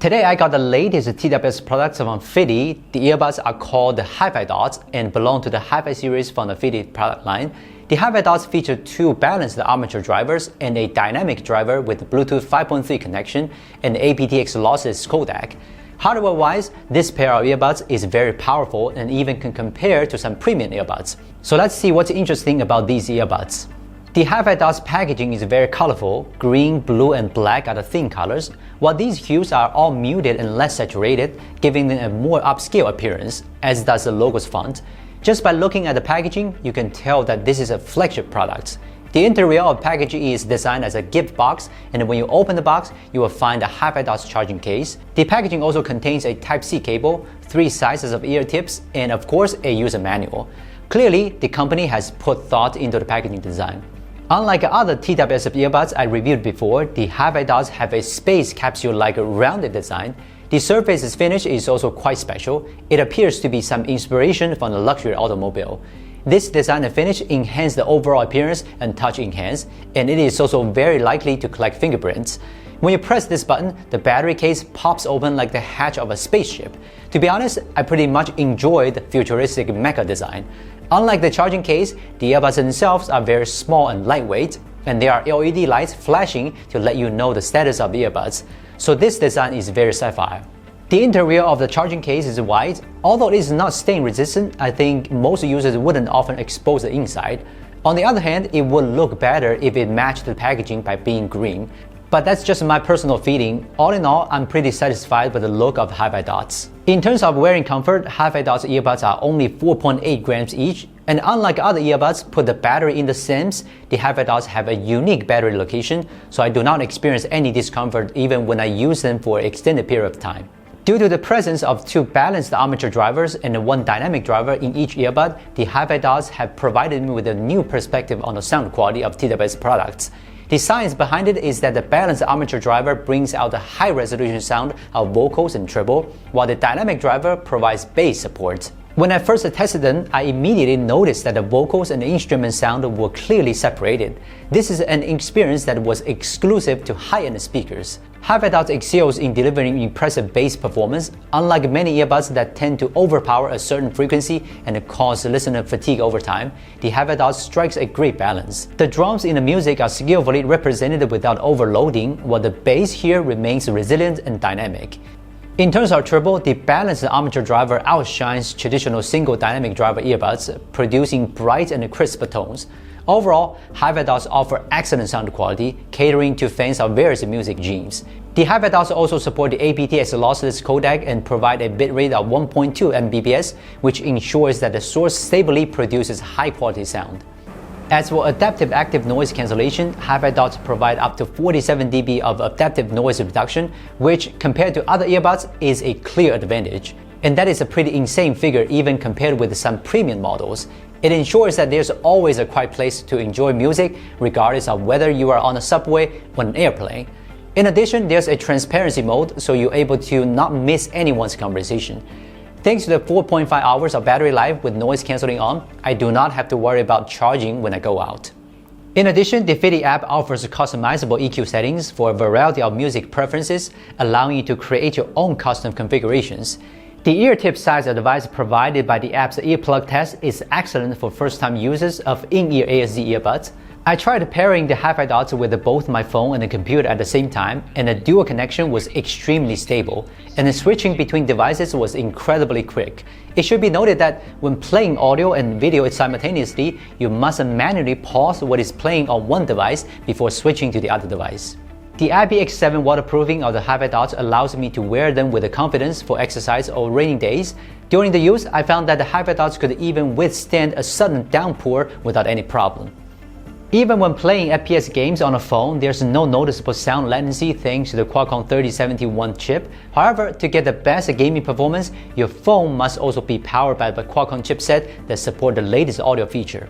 Today I got the latest TWS products from FiiTii. The earbuds are called the HiFidots and belong to the Hi-Fi series from the FiiTii product line. The HiFidots feature two balanced armature drivers and a dynamic driver with Bluetooth 5.3 connection and aptX lossless codec. Hardware-wise, this pair of earbuds is very powerful and even can compare to some premium earbuds. So let's see what's interesting about these earbuds. The HiFidots packaging is very colorful. Green, blue, and black are the theme colors, while these hues are all muted and less saturated, giving them a more upscale appearance, as does the logo's font. Just by looking at the packaging, you can tell that this is a flagship product. The interior of the packaging is designed as a gift box, and when you open the box, you will find a HiFidots charging case. The packaging also contains a Type-C cable, 3 sizes of ear tips, and of course a user manual. Clearly, the company has put thought into the packaging design. Unlike other TWS earbuds I reviewed before, the HiFidots have a space capsule-like rounded design. The surface finish is also quite special. It appears to be some inspiration from the luxury automobile. This design and finish enhance the overall appearance and touch enhance, and it is also very likely to collect fingerprints. When you press this button, the battery case pops open like the hatch of a spaceship. To be honest, I pretty much enjoyed the futuristic mecha design. Unlike the charging case, the earbuds themselves are very small and lightweight, and there are LED lights flashing to let you know the status of the earbuds. So this design is very sci-fi. The interior of the charging case is white. Although it is not stain resistant, I think most users wouldn't often expose the inside. On the other hand, it would look better if it matched the packaging by being green. But that's just my personal feeling. All in all, I'm pretty satisfied with the look of HiFidots. In terms of wearing comfort, HiFidots earbuds are only 4.8 grams each, and unlike other earbuds put the battery in the SIMs, the HiFidots have a unique battery location, so I do not experience any discomfort even when I use them for an extended period of time. Due to the presence of two balanced armature drivers and one dynamic driver in each earbud, the HiFidots have provided me with a new perspective on the sound quality of TWS products. The science behind it is that the balanced armature driver brings out the high-resolution sound of vocals and treble, while the dynamic driver provides bass support. When I first tested them, I immediately noticed that the vocals and the instrument sound were clearly separated. This is an experience that was exclusive to high-end speakers. HiFidots excels in delivering impressive bass performance. Unlike many earbuds that tend to overpower a certain frequency and cause listener fatigue over time, the HiFidots strikes a great balance. The drums in the music are skillfully represented without overloading, while the bass here remains resilient and dynamic. In terms of treble, the balanced armature driver outshines traditional single dynamic driver earbuds, producing bright and crisp tones. Overall, HiFidots offer excellent sound quality, catering to fans of various music genres. The HiFidots also support the aptX lossless codec and provide a bitrate of 1.2 Mbps, which ensures that the source stably produces high-quality sound. As for adaptive active noise cancellation, HiFidots provide up to 47 dB of adaptive noise reduction, which compared to other earbuds is a clear advantage. And that is a pretty insane figure even compared with some premium models. It ensures that there's always a quiet place to enjoy music, regardless of whether you are on a subway or an airplane. In addition, there's a transparency mode, so you're able to not miss anyone's conversation. Thanks to the 4.5 hours of battery life with noise cancelling on, I do not have to worry about charging when I go out. In addition, the FiiTii app offers customizable EQ settings for a variety of music preferences, allowing you to create your own custom configurations. The ear tip size advice provided by the app's earplug test is excellent for first-time users of in-ear ASD earbuds. I tried pairing the HiFidots with both my phone and the computer at the same time, and the dual connection was extremely stable, and the switching between devices was incredibly quick. It should be noted that when playing audio and video simultaneously, you must manually pause what is playing on one device before switching to the other device. The IPX7 waterproofing of the HiFidots allows me to wear them with confidence for exercise or rainy days. During the use, I found that the HiFidots could even withstand a sudden downpour without any problem. Even when playing FPS games on a phone, there's no noticeable sound latency thanks to the Qualcomm 3071 chip. However, to get the best gaming performance, your phone must also be powered by the Qualcomm chipset that support the latest audio feature.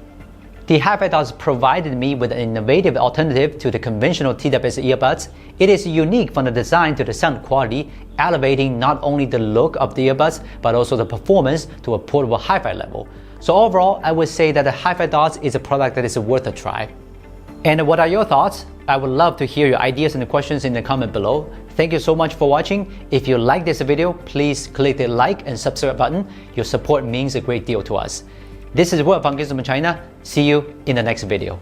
The HiFidots provided me with an innovative alternative to the conventional TWS earbuds. It is unique from the design to the sound quality, elevating not only the look of the earbuds, but also the performance to a portable hi-fi level. So overall, I would say that the HiFidots is a product that is worth a try. And what are your thoughts? I would love to hear your ideas and questions in the comment below. Thank you so much for watching. If you like this video, please click the like and subscribe button. Your support means a great deal to us. This is Will from Gizmochina. See you in the next video.